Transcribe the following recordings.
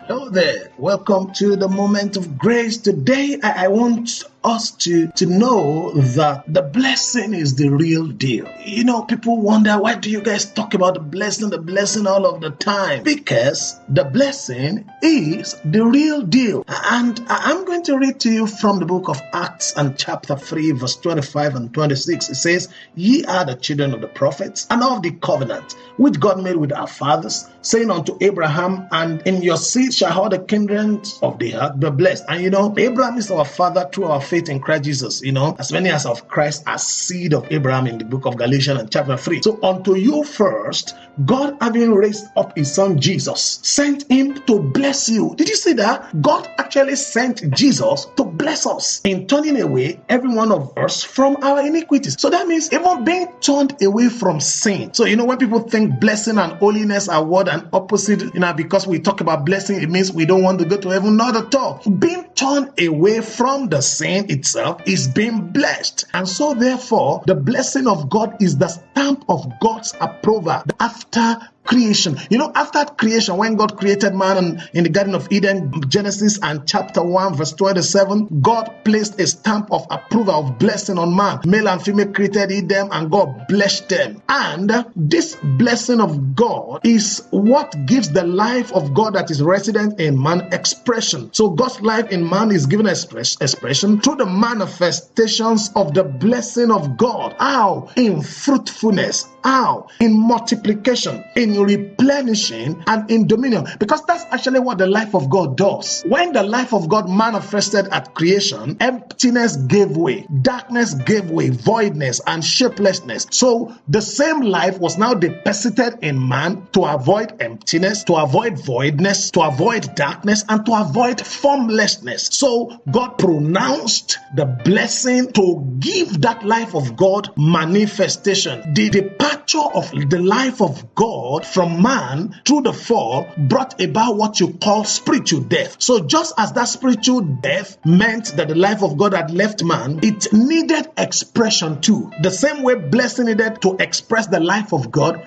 Hello there. Welcome to the moment of grace. Today, I want us to know that the blessing is the real deal. You know, people wonder, why do you guys talk about the blessing all of the time? Because the blessing is the real deal. And I'm going to read to you from the book of Acts and chapter 3, verse 25 and 26. It says, "Ye are the children of the prophets and of the covenant, which God made with our fathers, saying unto Abraham, and in your seed shall all the kingdoms of the earth be blessed." And you know, Abraham is our father through our faith in Christ Jesus. You know, as many as of Christ are seed of Abraham in the book of Galatians and chapter 3. So unto you first, God, having raised up his son Jesus, sent him to bless you. Did you see that? God actually sent Jesus to bless us in turning away every one of us from our iniquities. So that means even being turned away from sin. So you know, when people think blessing and holiness are word and opposite, you know, because we talk about blessing, it means we don't want to go to heaven. Not at all. Being turned away from the sin itself is being blessed. And so therefore, the blessing of God is the stamp of God's approval after creation. You know, after creation, when God created man in the Garden of Eden, Genesis and chapter 1, verse 27, God placed a stamp of approval of blessing on man. Male and female created he them, and God blessed them. And this blessing of God is what gives the life of God that is resident in man expression. So God's life in man is given expression through the manifestations of the blessing of God. How? In fruitfulness. How? In multiplication, in replenishing, and in dominion. Because that's actually what the life of God does. When the life of God manifested at creation, emptiness gave way, darkness gave way, voidness and shapelessness. So the same life was now deposited in man to avoid emptiness, to avoid voidness, to avoid darkness, and to avoid formlessness. So God pronounced the blessing to give that life of God manifestation. The departure of the life of God from man through the fall brought about what you call spiritual death. So just as that spiritual death meant that the life of God had left man, it needed expression too. The same way blessing needed to express the life of God,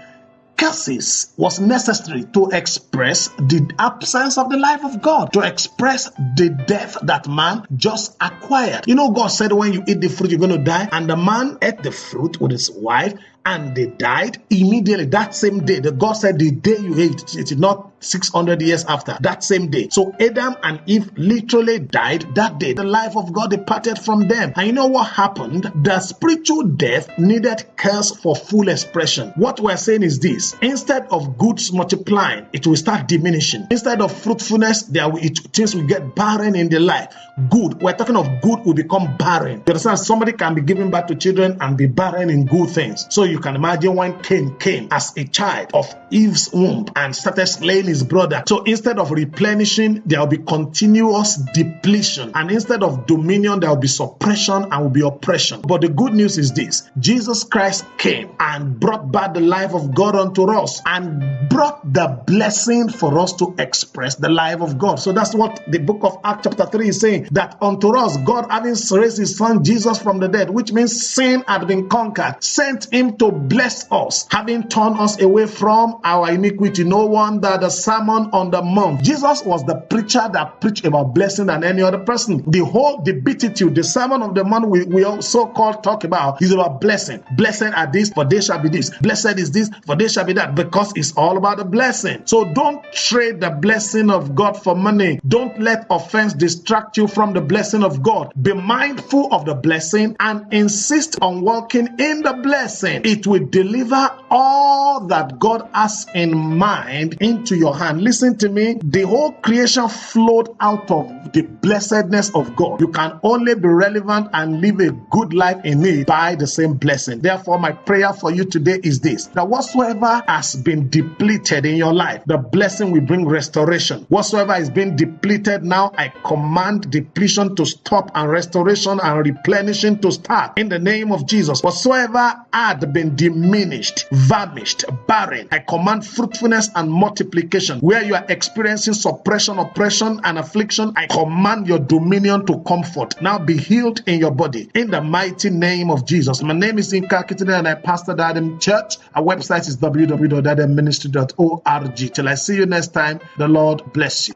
curses was necessary to express the absence of the life of God, to express the death that man just acquired. You know, God said when you eat the fruit, you're going to die. And the man ate the fruit with his wife, and they died immediately that same day. The God said the day you ate, it is not 600 years after, that same day. So Adam and Eve literally died that day. The life of God departed from them. And you know what happened? The spiritual death needed curse for full expression. What we're saying is this: instead of goods multiplying, it will start diminishing. Instead of fruitfulness, things will get barren in the life. Good, we're talking of good will become barren. You understand? Somebody can be giving back to children and be barren in good things. So you can imagine when Cain came as a child of Eve's womb and started slaying his brother. So instead of replenishing, there will be continuous depletion. And instead of dominion, there will be suppression and will be oppression. But the good news is this: Jesus Christ came and brought back the life of God unto us and brought the blessing for us to express the life of God. So that's what the book of Acts chapter 3 is saying, that unto us, God having raised his son Jesus from the dead, which means sin had been conquered, sent him to bless us, having turned us away from our iniquity. No wonder the Sermon on the Mount, Jesus was the preacher that preached about blessing than any other person. The Beatitude, the Sermon on the Mount we also talk about is about blessing. Blessed are these, for they shall be this. Blessed is this, for they shall be that, because it's all about the blessing. So don't trade the blessing of God for money. Don't let offense distract you from the blessing of God. Be mindful of the blessing and insist on walking in the blessing. It will deliver all that God has in mind into your hand. Listen to me. The whole creation flowed out of the blessedness of God. You can only be relevant and live a good life in it by the same blessing. Therefore, my prayer for you today is this: that whatsoever has been depleted in your life, the blessing will bring restoration. Whatsoever is being depleted now, I command depletion to stop and restoration and replenishing to start in the name of Jesus. Whatsoever had been diminished, famished, barren, I command fruitfulness and multiplication. Where you are experiencing suppression, oppression, and affliction, I command your dominion to comfort. Now be healed in your body in the mighty name of Jesus. My name is Inka Kitine and I pastor Dadem Church. Our website is www.dademministry.org. Till I see you next time, the Lord bless you.